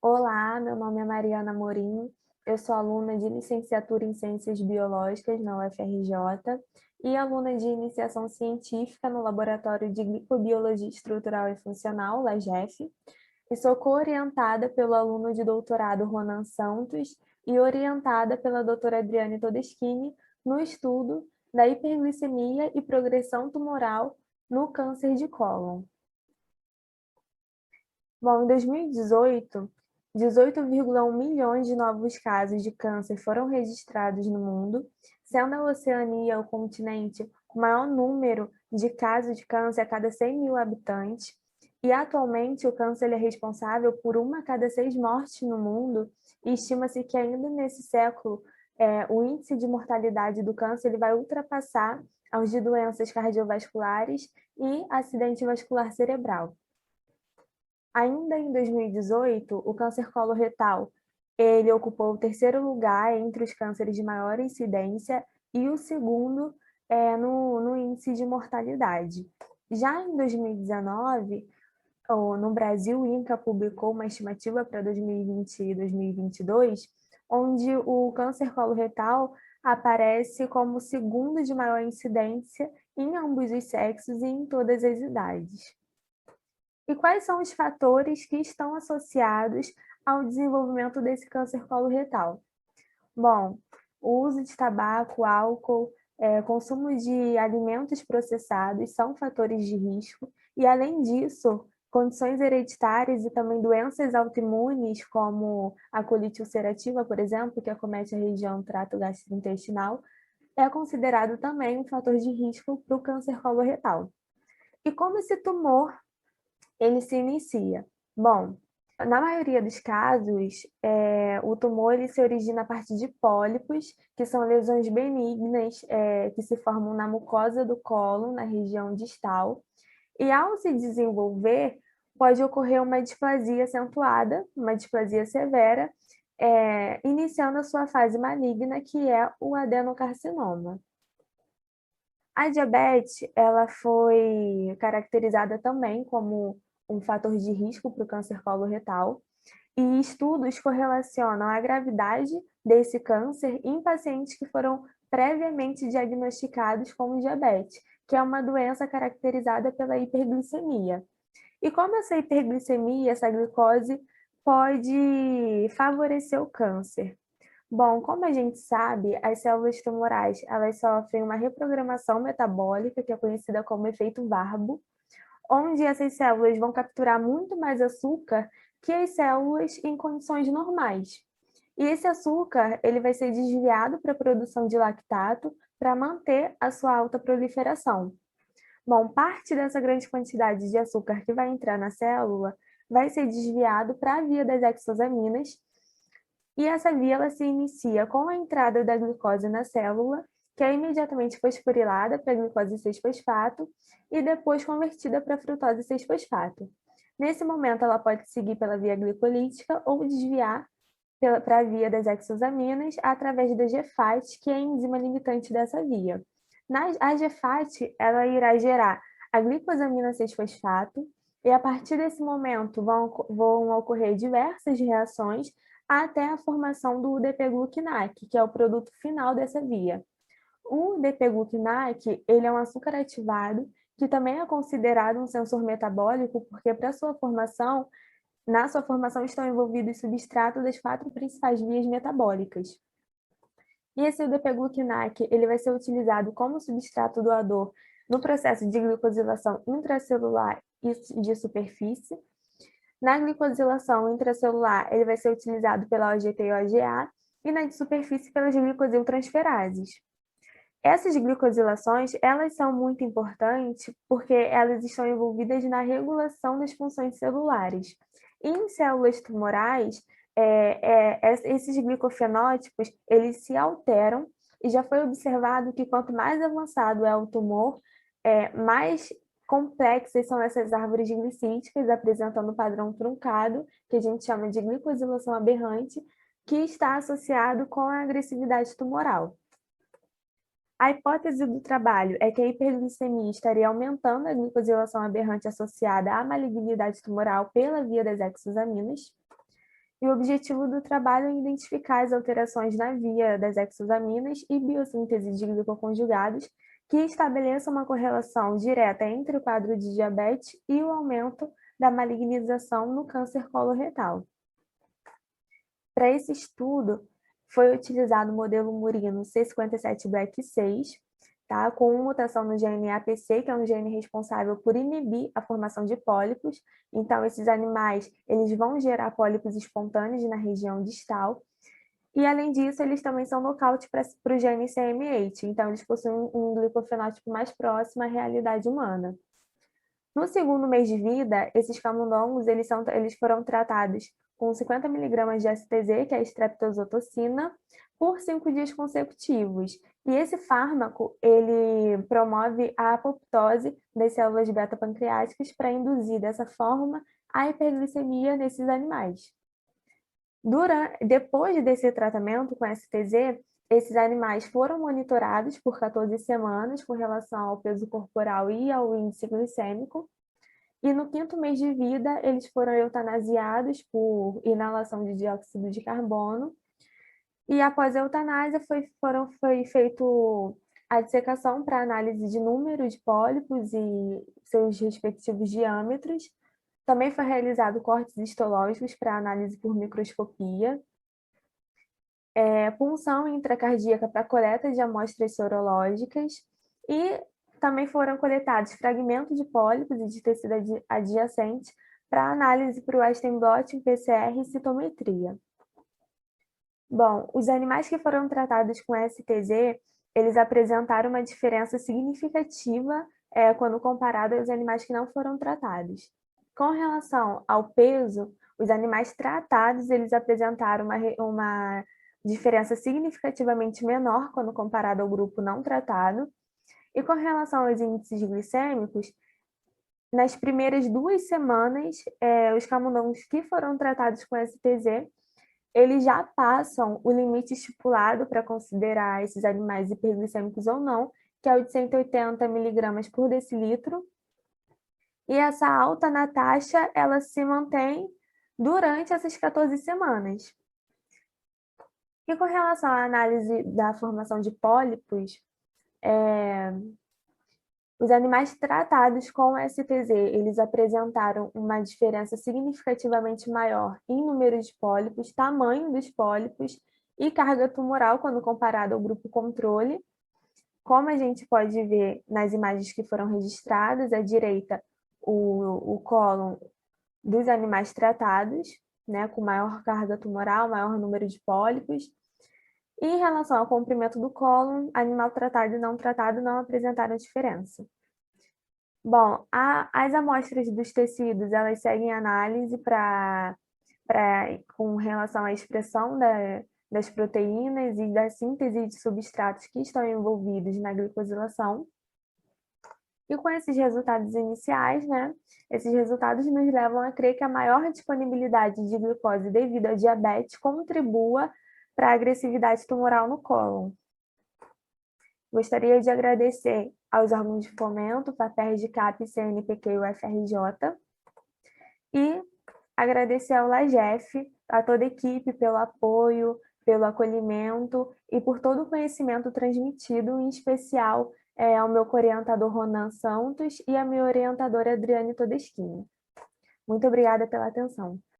Olá, meu nome é Mariana Morim, eu sou aluna de licenciatura em Ciências Biológicas na UFRJ e aluna de iniciação científica no Laboratório de Glicobiologia Estrutural e Funcional, LAGEF, e sou co-orientada pelo aluno de doutorado Ronan Santos e orientada pela doutora Adriane Todeschini no estudo da hiperglicemia e progressão tumoral no câncer de cólon. Bom, em 2018, 18,1 milhões de novos casos de câncer foram registrados no mundo, sendo a Oceania o continente com maior número de casos de câncer a cada 100 mil habitantes. E atualmente o câncer é responsável por uma a cada 6 mortes no mundo, e estima-se que ainda nesse século o índice de mortalidade do câncer ele vai ultrapassar aos de doenças cardiovasculares e acidente vascular cerebral. Ainda em 2018, o câncer coloretal ele ocupou o terceiro lugar entre os cânceres de maior incidência e o segundo no índice de mortalidade. Já em 2019, no Brasil, o INCA publicou uma estimativa para 2020 e 2022, onde o câncer coloretal aparece como o segundo de maior incidência em ambos os sexos e em todas as idades. E quais são os fatores que estão associados ao desenvolvimento desse câncer coloretal? Bom, o uso de tabaco, álcool, consumo de alimentos processados são fatores de risco, e além disso, condições hereditárias e também doenças autoimunes, como a colite ulcerativa, por exemplo, que acomete a região do trato gastrointestinal, é considerado também um fator de risco para o câncer coloretal. E como esse tumor ele se inicia? Bom, na maioria dos casos, o tumor ele se origina a partir de pólipos, que são lesões benignas que se formam na mucosa do cólon, na região distal, e ao se desenvolver, pode ocorrer uma displasia acentuada, uma displasia severa, iniciando a sua fase maligna, que é o adenocarcinoma. A diabetes, ela foi caracterizada também como um fator de risco para o câncer coloretal, e estudos correlacionam a gravidade desse câncer em pacientes que foram previamente diagnosticados com diabetes, que é uma doença caracterizada pela hiperglicemia. E como essa hiperglicemia, essa glicose, pode favorecer o câncer? Bom, como a gente sabe, as células tumorais, elas sofrem uma reprogramação metabólica, que é conhecida como efeito Warburg, onde essas células vão capturar muito mais açúcar que as células em condições normais. E esse açúcar, ele vai ser desviado para a produção de lactato para manter a sua alta proliferação. Bom, parte dessa grande quantidade de açúcar que vai entrar na célula vai ser desviado para a via das exosaminas, e essa via ela se inicia com a entrada da glicose na célula, que é imediatamente fosforilada para glicose 6-fosfato e depois convertida para frutose 6-fosfato. Nesse momento, ela pode seguir pela via glicolítica ou desviar para a via das exosaminas através da GFAT, que é a enzima limitante dessa via. A GFAT ela irá gerar a glicosamina 6-fosfato, e a partir desse momento vão ocorrer diversas reações até a formação do UDP-glucnac, que é o produto final dessa via. O UDP-glucnac, ele é um açúcar ativado que também é considerado um sensor metabólico, porque na sua formação estão envolvidos substratos das 4 principais vias metabólicas. E esse UDP-glucnac, ele vai ser utilizado como substrato doador no processo de glicosilação intracelular e de superfície. Na glicosilação intracelular, ele vai ser utilizado pela OGT e OGA, e na de superfície pelas glicosiltransferases. Essas glicosilações, elas são muito importantes porque elas estão envolvidas na regulação das funções celulares. E em células tumorais, esses glicofenótipos, eles se alteram, e já foi observado que quanto mais avançado é o tumor, mais complexas são essas árvores glicídicas, apresentando um padrão truncado, que a gente chama de glicosilação aberrante, que está associado com a agressividade tumoral. A hipótese do trabalho é que a hiperglicemia estaria aumentando a glicosilação aberrante associada à malignidade tumoral pela via das exosaminas. E o objetivo do trabalho é identificar as alterações na via das exosaminas e biossíntese de glicoconjugados que estabeleçam uma correlação direta entre o quadro de diabetes e o aumento da malignização no câncer coloretal. Para esse estudo, foi utilizado o modelo murino C57BRAF6, tá? Com mutação no gene APC, que é um gene responsável por inibir a formação de pólipos. Então, esses animais eles vão gerar pólipos espontâneos na região distal. E, além disso, eles também são nocaute para o gene CM8. Então, eles possuem um glicofenótipo mais próximo à realidade humana. No segundo mês de vida, esses camundongos eles foram tratados com 50 mg de STZ, que é a streptozotocina, por 5 dias consecutivos. E esse fármaco, ele promove a apoptose das células beta-pancreáticas para induzir, dessa forma, a hiperglicemia nesses animais. Depois desse tratamento com STZ, esses animais foram monitorados por 14 semanas com relação ao peso corporal e ao índice glicêmico. E no 5º mês de vida, eles foram eutanasiados por inalação de dióxido de carbono. E após a eutanásia, foi feito a dissecação para análise de número de pólipos e seus respectivos diâmetros. Também foi realizado cortes histológicos para análise por microscopia. Punção intracardíaca para coleta de amostras sorológicas e também foram coletados fragmentos de pólipos e de tecido adjacente para análise para o Western blot, PCR e citometria. Bom, os animais que foram tratados com STZ, eles apresentaram uma diferença significativa quando comparado aos animais que não foram tratados. Com relação ao peso, os animais tratados, eles apresentaram uma diferença significativamente menor quando comparado ao grupo não tratado. E com relação aos índices glicêmicos, nas primeiras 2 semanas, os camundongos que foram tratados com STZ, eles já passam o limite estipulado para considerar esses animais hiperglicêmicos ou não, que é o de 180 mg por decilitro. E essa alta na taxa, ela se mantém durante essas 14 semanas. E com relação à análise da formação de pólipos, os animais tratados com STZ, eles apresentaram uma diferença significativamente maior em número de pólipos, tamanho dos pólipos e carga tumoral quando comparado ao grupo controle. Como a gente pode ver nas imagens que foram registradas, à direita, o cólon dos animais tratados, né, com maior carga tumoral, maior número de pólipos. E em relação ao comprimento do cólon, animal tratado e não tratado não apresentaram diferença. Bom, as amostras dos tecidos, elas seguem análise com relação à expressão das proteínas e da síntese de substratos que estão envolvidos na glicosilação. E com esses resultados iniciais, né, esses resultados nos levam a crer que a maior disponibilidade de glicose devido à diabetes contribua para a agressividade tumoral no cólon. Gostaria de agradecer aos órgãos de fomento, FAPERJ, CAP, CNPq e UFRJ, e agradecer ao LAGEF, a toda a equipe pelo apoio, pelo acolhimento e por todo o conhecimento transmitido, em especial ao meu orientador Ronan Santos e à minha orientadora Adriane Todeschini. Muito obrigada pela atenção.